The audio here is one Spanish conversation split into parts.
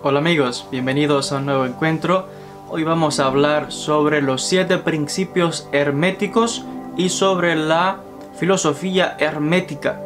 Hola amigos, bienvenidos a un nuevo encuentro. Hoy vamos a hablar sobre los 7 principios herméticos y sobre la filosofía hermética.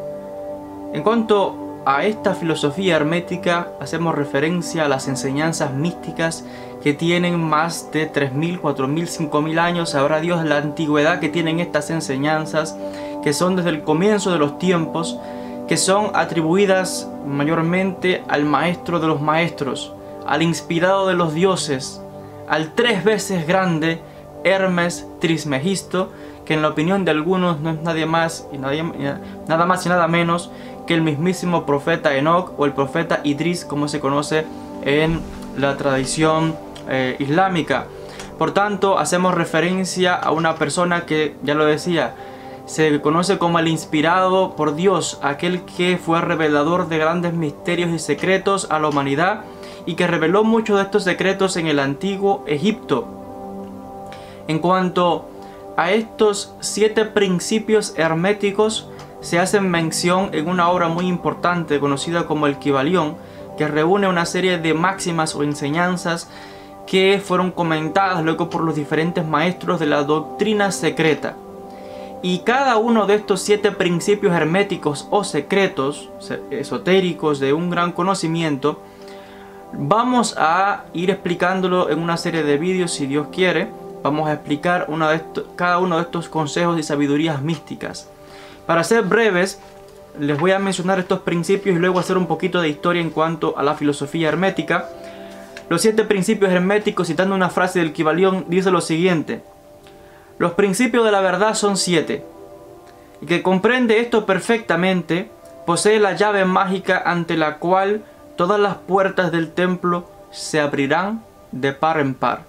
En cuanto a esta filosofía hermética, hacemos referencia a las enseñanzas místicas que tienen más de 3.000, 4.000, 5.000 años. Sabrá Dios la antigüedad que tienen estas enseñanzas, que son desde el comienzo de los tiempos, que son atribuidas mayormente al maestro de los maestros, al inspirado de los dioses, al 3 veces grande Hermes Trismegisto, que en la opinión de algunos no es nada más y nada menos que el mismísimo profeta Enoc o el profeta Idris, como se conoce en la tradición islámica. Por tanto, hacemos referencia a una persona que, ya lo decía, se conoce como el inspirado por Dios, aquel que fue revelador de grandes misterios y secretos a la humanidad y que reveló muchos de estos secretos en el antiguo Egipto. En cuanto a estos 7 principios herméticos, se hace mención en una obra muy importante conocida como el Kybalión, que reúne una serie de máximas o enseñanzas que fueron comentadas luego por los diferentes maestros de la doctrina secreta. Y cada uno de estos 7 principios herméticos o secretos, esotéricos de un gran conocimiento, vamos a ir explicándolo en una serie de vídeos si Dios quiere. Vamos a explicar cada uno de estos consejos y sabidurías místicas. Para ser breves, les voy a mencionar estos principios y luego hacer un poquito de historia en cuanto a la filosofía hermética. Los 7 principios herméticos, citando una frase del Kybalión, dice lo siguiente: los principios de la verdad son 7. El que comprende esto perfectamente posee la llave mágica ante la cual todas las puertas del templo se abrirán de par en par.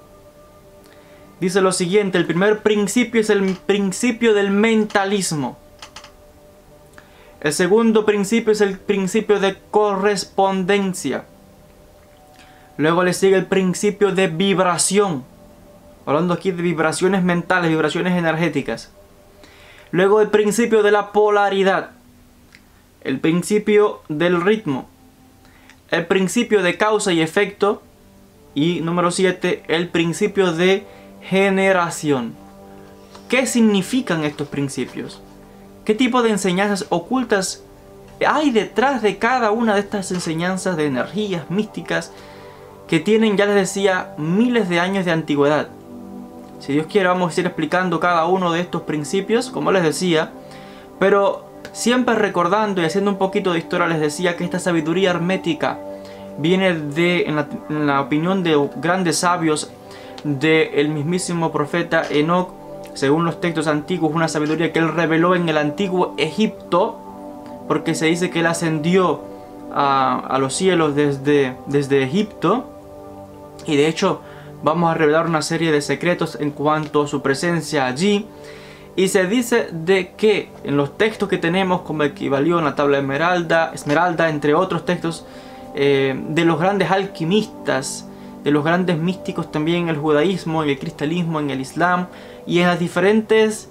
Dice lo siguiente: el primer principio es el principio del mentalismo. El segundo principio es el principio de correspondencia. Luego le sigue el principio de vibración. Hablando aquí de vibraciones mentales, vibraciones energéticas. Luego el principio de la polaridad. El principio del ritmo. El principio de causa y efecto. Y número 7, el principio de generación. ¿Qué significan estos principios? ¿Qué tipo de enseñanzas ocultas hay detrás de cada una de estas enseñanzas de energías místicas que tienen, ya les decía, miles de años de antigüedad? Si Dios quiere, vamos a ir explicando cada uno de estos principios, como les decía, pero siempre recordando y haciendo un poquito de historia. Les decía que esta sabiduría hermética viene en la opinión de grandes sabios, del mismísimo profeta Enoc, según los textos antiguos, una sabiduría que él reveló en el antiguo Egipto, porque se dice que él ascendió a los cielos desde Egipto, y de hecho vamos a revelar una serie de secretos en cuanto a su presencia allí. Y se dice de que en los textos que tenemos, como el Kybalión, la tabla de Esmeralda, entre otros textos, de los grandes alquimistas, de los grandes místicos también en el judaísmo, en el cristianismo, en el islam y en las diferentes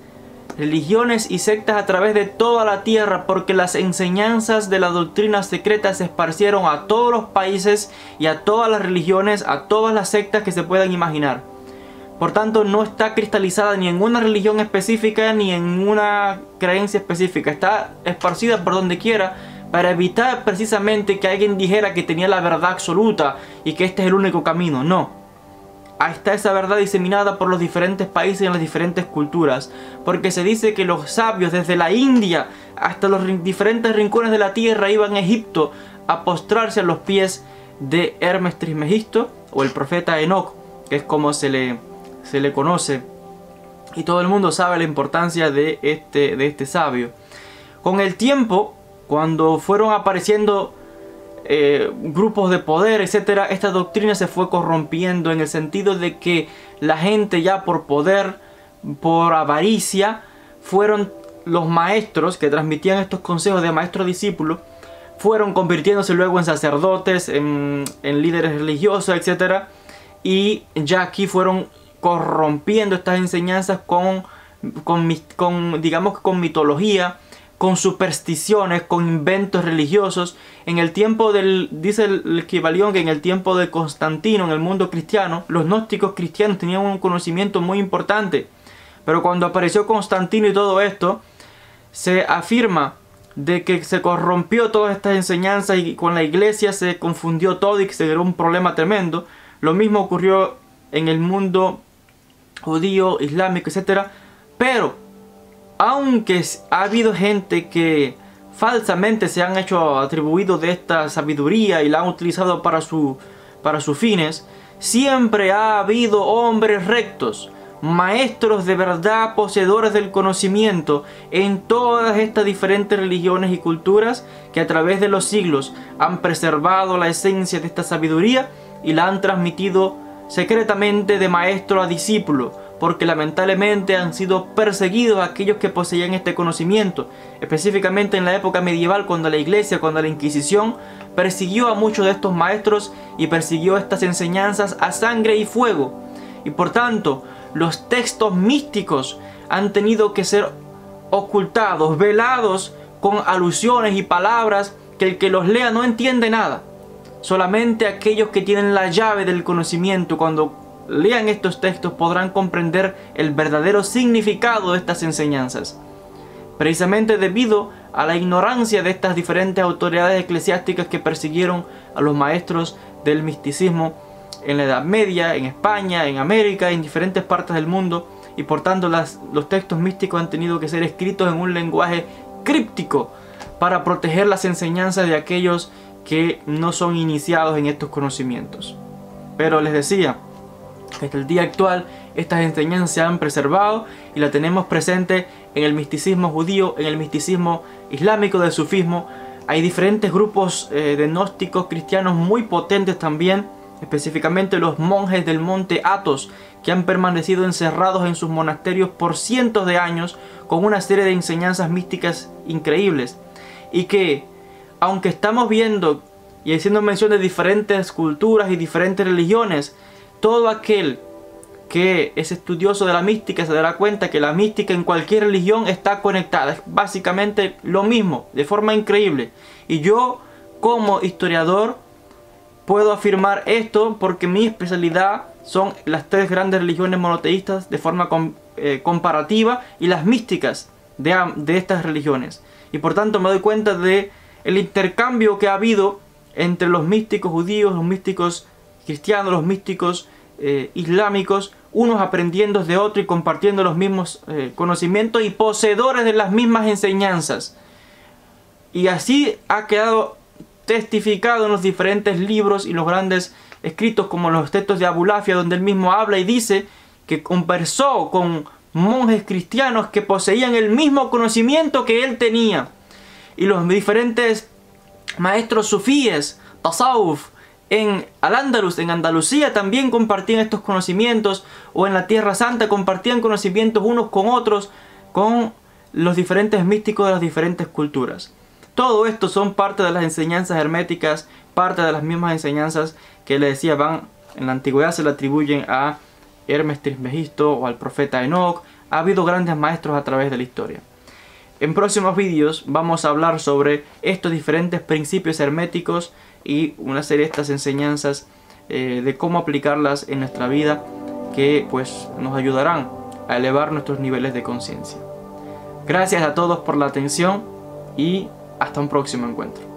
religiones y sectas a través de toda la tierra, porque las enseñanzas de la doctrina secreta se esparcieron a todos los países y a todas las religiones, a todas las sectas que se puedan imaginar. Por tanto, no está cristalizada ni en una religión específica ni en una creencia específica. Está esparcida por donde quiera para evitar precisamente que alguien dijera que tenía la verdad absoluta y que este es el único camino. No. Ahí está esa verdad diseminada por los diferentes países y en las diferentes culturas, porque se dice que los sabios desde la India hasta los diferentes rincones de la tierra iban a Egipto a postrarse a los pies de Hermes Trismegisto o el profeta Enoc, que es como se le conoce, y todo el mundo sabe la importancia de este sabio. Con el tiempo, cuando fueron apareciendo grupos de poder, etcétera, esta doctrina se fue corrompiendo en el sentido de que la gente, ya por poder, por avaricia, fueron los maestros que transmitían estos consejos de maestro a discípulo, fueron convirtiéndose luego en sacerdotes, en líderes religiosos, etcétera, y ya aquí fueron corrompiendo estas enseñanzas con mitología, con supersticiones, con inventos religiosos. En el tiempo dice el Kybalión que en el tiempo de Constantino, en el mundo cristiano, los gnósticos cristianos tenían un conocimiento muy importante. Pero cuando apareció Constantino y todo esto, se afirma de que se corrompió todas estas enseñanzas y con la iglesia se confundió todo y que se creó un problema tremendo. Lo mismo ocurrió en el mundo judío, islámico, etc. Pero aunque ha habido gente que falsamente se han hecho atribuidos de esta sabiduría y la han utilizado para sus fines, siempre ha habido hombres rectos, maestros de verdad, poseedores del conocimiento en todas estas diferentes religiones y culturas que a través de los siglos han preservado la esencia de esta sabiduría y la han transmitido secretamente de maestro a discípulo, porque lamentablemente han sido perseguidos aquellos que poseían este conocimiento, específicamente en la época medieval, cuando la iglesia, cuando la Inquisición persiguió a muchos de estos maestros y persiguió estas enseñanzas a sangre y fuego. Y por tanto, los textos místicos han tenido que ser ocultados, velados con alusiones y palabras que el que los lea no entiende nada. Solamente aquellos que tienen la llave del conocimiento, cuando lean estos textos, podrán comprender el verdadero significado de estas enseñanzas. Precisamente debido a la ignorancia de estas diferentes autoridades eclesiásticas que persiguieron a los maestros del misticismo en la Edad Media, en España, en América, en diferentes partes del mundo, y por tanto los textos místicos han tenido que ser escritos en un lenguaje críptico para proteger las enseñanzas de aquellos que no son iniciados en estos conocimientos. Pero les decía, hasta el día actual estas enseñanzas se han preservado y la tenemos presente en el misticismo judío, en el misticismo islámico, del sufismo. Hay diferentes grupos de gnósticos cristianos muy potentes también, específicamente los monjes del monte Athos, que han permanecido encerrados en sus monasterios por cientos de años con una serie de enseñanzas místicas increíbles, y que aunque estamos viendo y haciendo mención de diferentes culturas y diferentes religiones, todo aquel que es estudioso de la mística se dará cuenta que la mística en cualquier religión está conectada. Es básicamente lo mismo, de forma increíble. Y yo, como historiador, puedo afirmar esto porque mi especialidad son las tres grandes religiones monoteístas de forma comparativa y las místicas de estas religiones. Y por tanto me doy cuenta de el intercambio que ha habido entre los místicos judíos, los místicos cristianos, los místicos islámicos, unos aprendiendo de otros y compartiendo los mismos conocimientos y poseedores de las mismas enseñanzas. Y así ha quedado testificado en los diferentes libros y los grandes escritos como los textos de Abulafia, donde él mismo habla y dice que conversó con monjes cristianos que poseían el mismo conocimiento que él tenía. Y los diferentes maestros sufíes, tasawuf, en Al-Ándalus, en Andalucía, también compartían estos conocimientos, o en la Tierra Santa compartían conocimientos unos con otros, con los diferentes místicos de las diferentes culturas. Todo esto son parte de las enseñanzas herméticas, parte de las mismas enseñanzas que les decía, en la antigüedad se le atribuyen a Hermes Trismegisto o al profeta Enoch. Ha habido grandes maestros a través de la historia. En próximos vídeos vamos a hablar sobre estos diferentes principios herméticos y una serie de estas enseñanzas de cómo aplicarlas en nuestra vida, que pues nos ayudarán a elevar nuestros niveles de conciencia. Gracias a todos por la atención y hasta un próximo encuentro.